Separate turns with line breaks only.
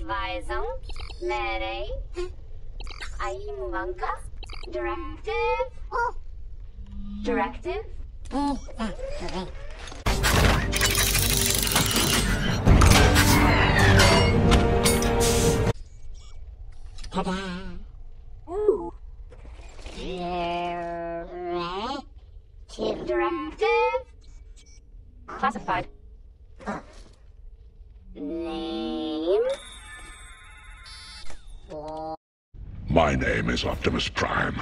Advisor. Mere. Aimuvanka. Directive. Directive.
Ta-da!
Ooh. Directive. Classified. Name.
My name is Optimus Prime.